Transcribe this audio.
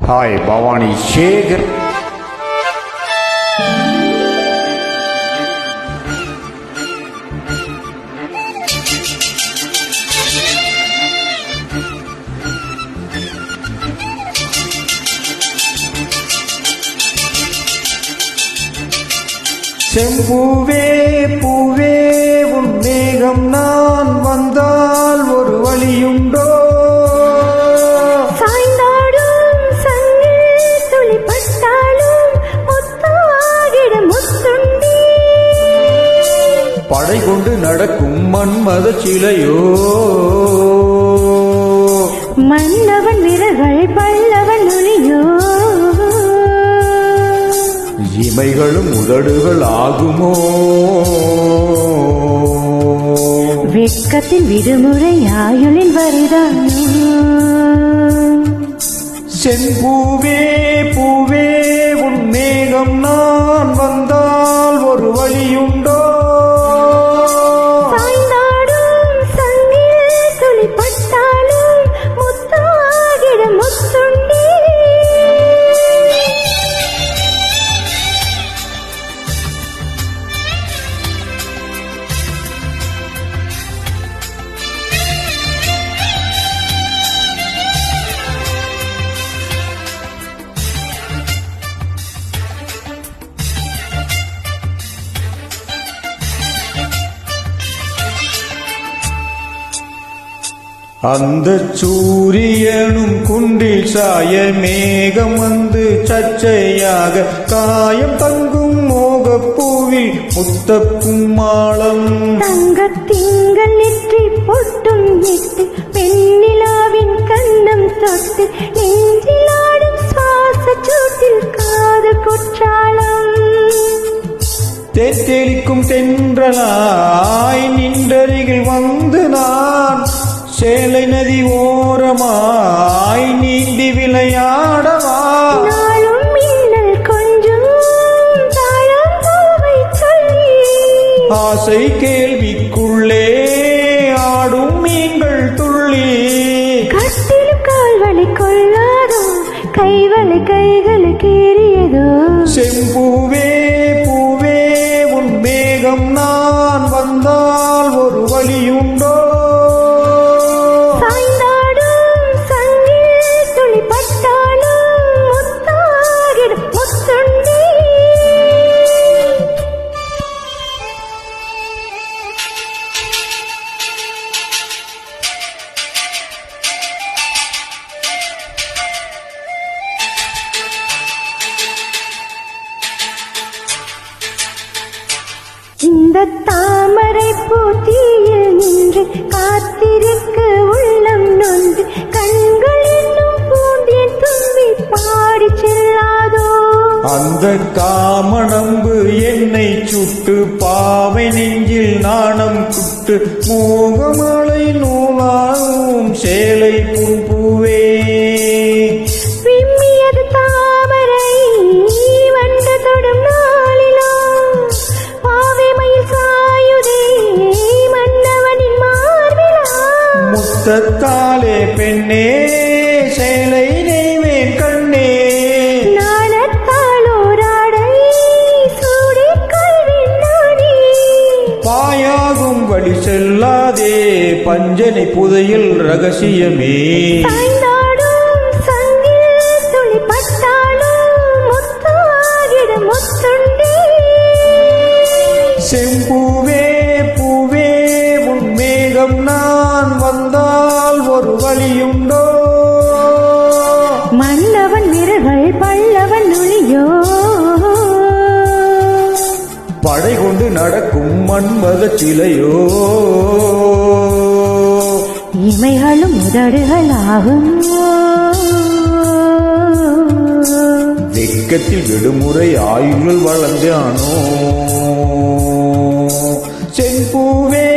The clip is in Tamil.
ஹாய் பவானி சேகர். செம்பூவே பூவே உன் மேகம் நான் வந்தால் ஒரு வழியுண்டோ? சாய்ந்தாடும் சங்கில் துளி பட்டாலும் முத்தாகிடும் முத்துண்டி. படை கொண்டு நடக்கும் மன்மத சிலையோ? மன்னவன் விரல்கள் பல்லவன் ஒளியோ? இமைகளும் உதடுகள் ஆகுமோ? வெட்கத்தின் விடுமுறை ஆயுளின் வரிதானோ? செம்பூவே பூவே உன் மேகம் நான் வந்தால் ஒரு வழியுண்டோ? சாய்ந்தாடும் சங்கில் துளி பட்டாலும் முத்தாகிடும் முத்துண்டி. அந்த சூரியனும் குன்றில் சாய மேகம் வந்து சச்சையாக காயம் தங்கும் மோகப்பூவில் முத்தப்பும் மாளம். தங்கத்திங்கள் நெற்றி பொட்டும் இட்டு பெண்ணிலாவின் கண்ணம் தொட்டு நெஞ்சிலாடும் சுவாச சூட்டில் காதல் குற்றாலம். தேத்தெளிக்கும் தென்றலாய் நின்றருகில் வந்து நான் சேலை நதி ஓரமாய் நீந்தி விளையாடவா? நாளும் மின்னல் கொஞ்சம் தாழம்பூவை சொல்லி ஆசை கேள்விக்குள்ளே ஆடும் மீன்கள் துள்ளி. கட்டிலும் கால்வழி கொள்ளாதோ கைவழி கைகளுக்கு ஏறியதோ? செம்பூவே பூவே உன் மேகம் நான் வந்தால் ஒரு வழியுண்டோ? இந்த தாமரை பூத்தியில் நின்று காத்திருக்க உள்ளம் நொந்து கண்கள் என்னும் பூந்தின் தும்பி பாடி செல்லாதோ? அந்த காமணம்பு என்னை சுட்டு பாவை நெஞ்சில் நாணம் குட்டு மோகமலை நூலாகும் சேலை பூவே. விம்மியது தாமரை வண்டு தொடும் நாளிலோ பாவை மயில் சாயுதே மன்னவனின் மார்பிலா? முத்தத்தாலே பெண்ணே சேலை நெய்வேன் கண்ணே. நாணத்தாலோராடை சூடி கொள்வேன் நானே. பாயாகும் வழி செல்லாதே பஞ்சனை புதையில் ரகசியமே. சாய்ந்தாடும் சங்கில் துளி பட்டாலும் முத்தாகிடும் முத்துண்டி. செம்பூவே பூவே உன் மேகம் நான் வந்தால் ஒரு வழியுண்டோ? மன்னவன் விரல்கள் பல்லவன் ஒளியோ? படை கொண்டு நடக்கும் மன்மத சிலையோ? இமைகளும் உதடுகள் ஆகும். வெட்கத்தில் விடுமுறை ஆயுள் வளர்ந்தானோ? செம்பூவே